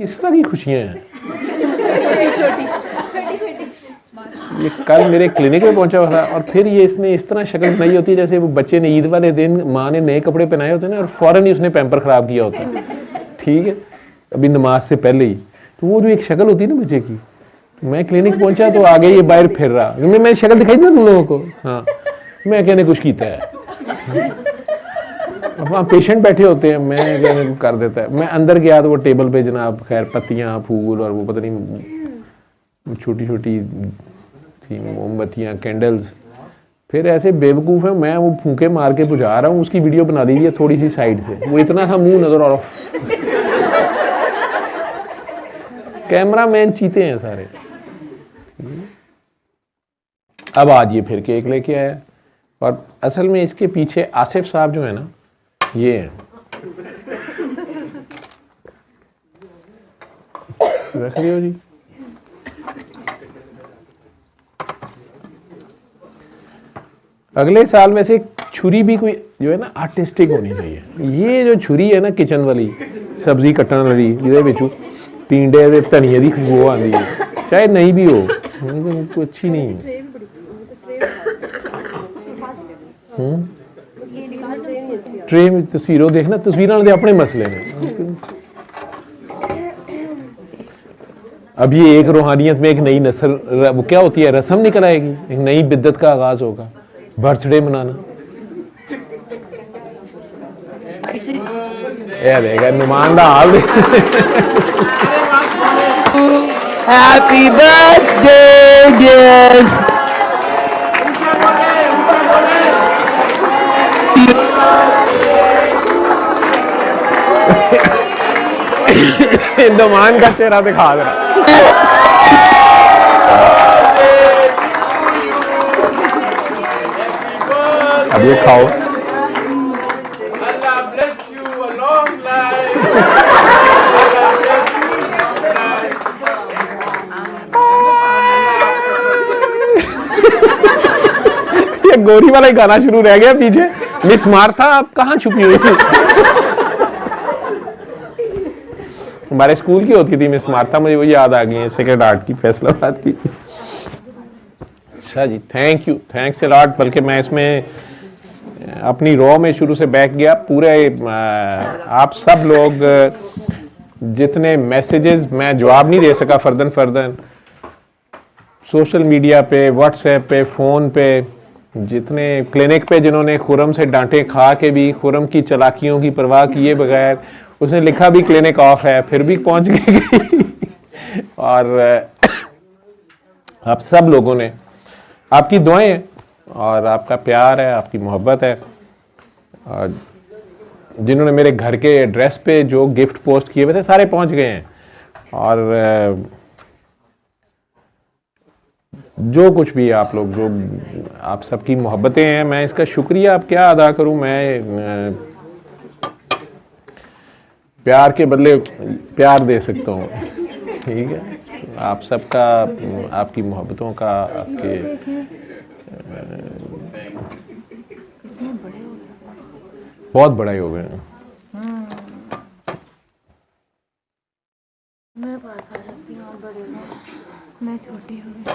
किस तरह की खुशियाँ हैं? ये कल मेरे क्लिनिक में पहुंचा हुआ था और फिर ये इसने इस तरह शक्ल बनाई होती है जैसे वो बच्चे ने ईद वाले दिन माँ ने नए कपड़े पहनाए होते हैं ना और फ़ौरन ही उसने पैम्पर ख़राब किया होता है, ठीक है, अभी नमाज से पहले ही। तो वो जो एक शक्ल होती है ना बच्चे की, मैं क्लिनिक पहुंचा तो आगे ये बाहर फिर रहा, मैं शक्ल दिखाई ना तुम लोगों को, हाँ मैं कहने कुछ कीता है, वहाँ पेशेंट बैठे होते हैं, मैं कहने कर देता है। मैं अंदर गया तो वो टेबल पे जनाब खैर पत्तियाँ फूल और वो पता नहीं छोटी छोटी थी मोमबत्तियाँ कैंडल्स, फिर ऐसे बेवकूफ़ है मैं वो फूंके मार के बुझा रहा हूँ, उसकी वीडियो बना लीजिए थोड़ी सी साइड से, वो इतना सा मुंह नजर आ रहा, कैमरा मैन चीते हैं सारे। अब आज ये फिर केक लेके आया और असल में इसके पीछे आसिफ साहब जो है ना ये हैं, रख रही हो जी। अगले साल वैसे छुरी भी कोई जो है ना आर्टिस्टिक होनी चाहिए। ये जो छुरी है ना किचन वाली सब्जी कट्टन वाली जिहदे विच टींडे दे धनिए दी खुशबू आती है, चाहे नहीं भी हो तो अच्छी नहीं है। ट्रे में तस्वीरों देखना, तस्वीरों के अपने मसले हैं। अब ये एक रूहानियत में एक नई नस्ल वो क्या होती है रस्म निकल आएगी, एक नई बिद्दत का आगाज होगा, बर्थडे मनाना। यार देखा नुमान का हाल हैप्पी बर्थडे डियर्स। नुमान का चेहरा दिखा दे रहा। अब ये खाओ। ये गोरी वाला ही गाना शुरू रह गया पीछे, मिस मार्था आप कहाँ छुपी हुई थी? हमारे स्कूल की होती थी मिस मार्था, मुझे वो याद आ गई है, सेक्रेड आर्ट की, फैसलाबाद की। अच्छा जी, thank you, thanks a lot. बल्कि मैं इसमें अपनी रॉ में शुरू से बैक गया पूरे। आप सब लोग जितने मैसेजेस मैं जवाब नहीं दे सका फर्दन सोशल मीडिया पे, व्हाट्सएप पे, फ़ोन पे, जितने क्लिनिक पे जिन्होंने खुरम से डांटे खा के भी खुरम की चालाकियों की परवाह किए बगैर, उसने लिखा भी क्लिनिक ऑफ है फिर भी पहुंच गई। और आप सब लोगों ने, आपकी दुआएं हैं और आपका प्यार है, आपकी मोहब्बत है, और जिन्होंने मेरे घर के एड्रेस पे जो गिफ्ट पोस्ट किए हुए थे सारे पहुंच गए हैं। और जो कुछ भी आप लोग, जो आप सबकी मोहब्बतें हैं, मैं इसका शुक्रिया अब क्या अदा करूं। मैं प्यार के बदले प्यार दे सकता हूँ, ठीक है, आप सबका, आपकी मोहब्बतों का, आपके बहुत बड़ा ही हो गए हैं।